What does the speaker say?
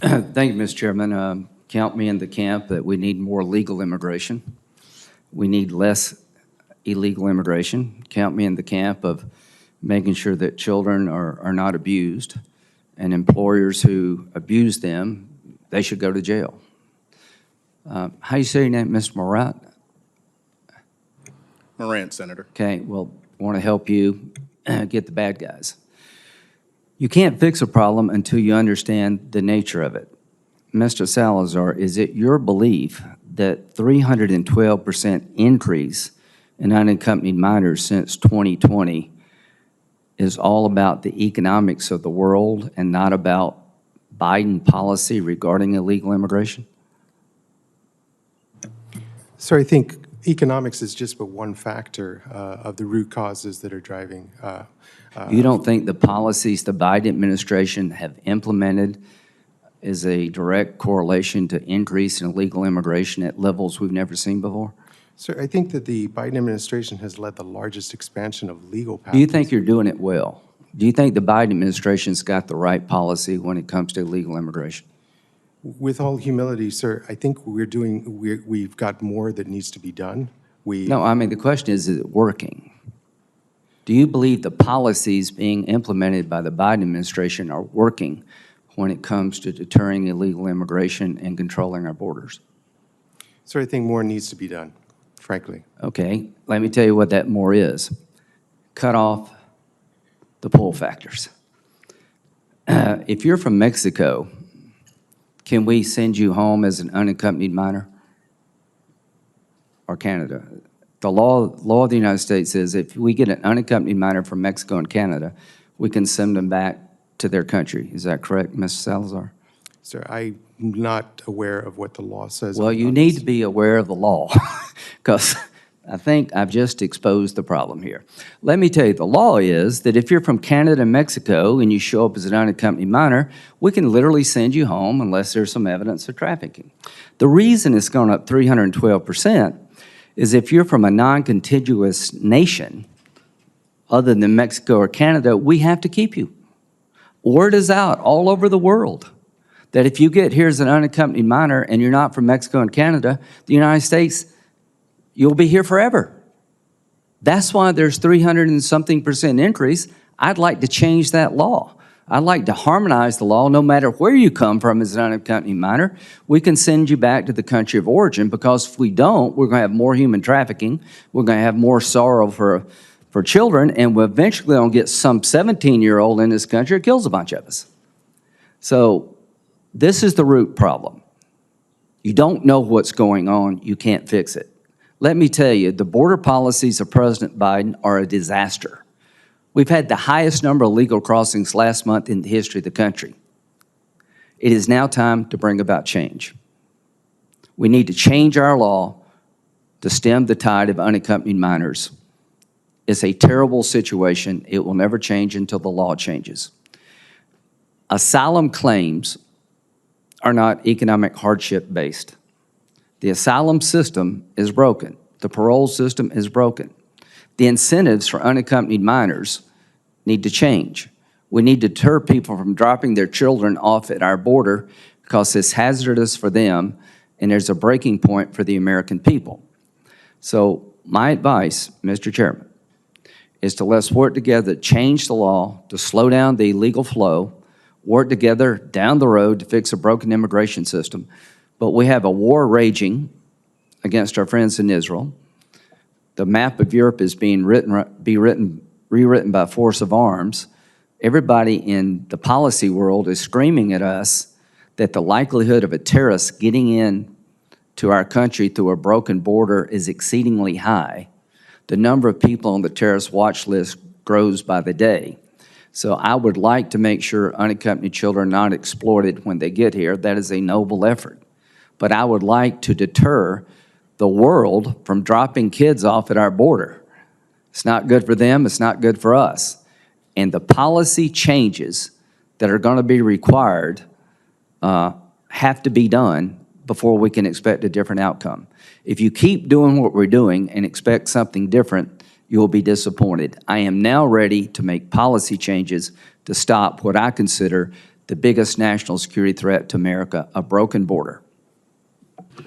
Thank you, Mr. Chairman. Count me in the camp that we need more legal immigration. We need less illegal immigration. Count me in the camp of making sure that children are not abused, and employers who abuse them, they should go to jail. How you say your name, Mr. Morant? Morant, Senator. Okay, well, I want to help you get the bad guys. You can't fix a problem until you understand the nature of it. Mr. Salazar, is it your belief that 312% increase in unaccompanied minors since 2020 is all about the economics of the world and not about Biden policy regarding illegal immigration? So I think economics is just but one factor of the root causes that are driving. You don't think the policies the Biden administration have implemented is a direct correlation to increase in illegal immigration at levels we've never seen before? So I think that the Biden administration has led the largest expansion of legal pathways. Do you think you're doing it well? Do you think the Biden administration's got the right policy when it comes to illegal immigration? With all humility, sir, I think we've got more that needs to be done. No, I mean, the question is it working? Do you believe the policies being implemented by the Biden administration are working when it comes to deterring illegal immigration and controlling our borders? So I think more needs to be done, frankly. Okay, let me tell you what that more is. Cut off the pull factors. If you're from Mexico, can we send you home as an unaccompanied minor? Or Canada? The law of the United States says if we get an unaccompanied minor from Mexico and Canada, we can send them back to their country. Is that correct, Mr. Salazar? Sir, I'm not aware of what the law says. Well, you need to be aware of the law because I think I've just exposed the problem here. Let me tell you, the law is that if you're from Canada and Mexico and you show up as an unaccompanied minor, we can literally send you home unless there's some evidence of trafficking. The reason it's gone up 312% is if you're from a non-contiguous nation other than Mexico or Canada, we have to keep you. Word is out all over the world that if you get here as an unaccompanied minor and you're not from Mexico and Canada, the United States, you'll be here forever. That's why there's 300 and something percent increase. I'd like to change that law. I'd like to harmonize the law. No matter where you come from as an unaccompanied minor, we can send you back to the country of origin, because if we don't, we're going to have more human trafficking. We're going to have more sorrow for children, and we're eventually going to get some 17-year-old in this country that kills a bunch of us. So this is the root problem. You don't know what's going on. You can't fix it. Let me tell you, the border policies of President Biden are a disaster. We've had the highest number of legal crossings last month in the history of the country. It is now time to bring about change. We need to change our law to stem the tide of unaccompanied minors. It's a terrible situation. It will never change until the law changes. Asylum claims are not economic hardship based. The asylum system is broken. The parole system is broken. The incentives for unaccompanied minors need to change. We need to deter people from dropping their children off at our border because it's hazardous for them and there's a breaking point for the American people. So my advice, Mr. Chairman, is to let's work together to change the law, to slow down the illegal flow, work together down the road to fix a broken immigration system. But we have a war raging against our friends in Israel. The map of Europe is being rewritten by force of arms. Everybody in the policy world is screaming at us that the likelihood of a terrorist getting in to our country through a broken border is exceedingly high. The number of people on the terrorist watch list grows by the day. So I would like to make sure unaccompanied children are not exploited when they get here. That is a noble effort. But I would like to deter the world from dropping kids off at our border. It's not good for them, it's not good for us. And the policy changes that are going to be required have to be done before we can expect a different outcome. If you keep doing what we're doing and expect something different, you will be disappointed. I am now ready to make policy changes to stop what I consider the biggest national security threat to America, a broken border.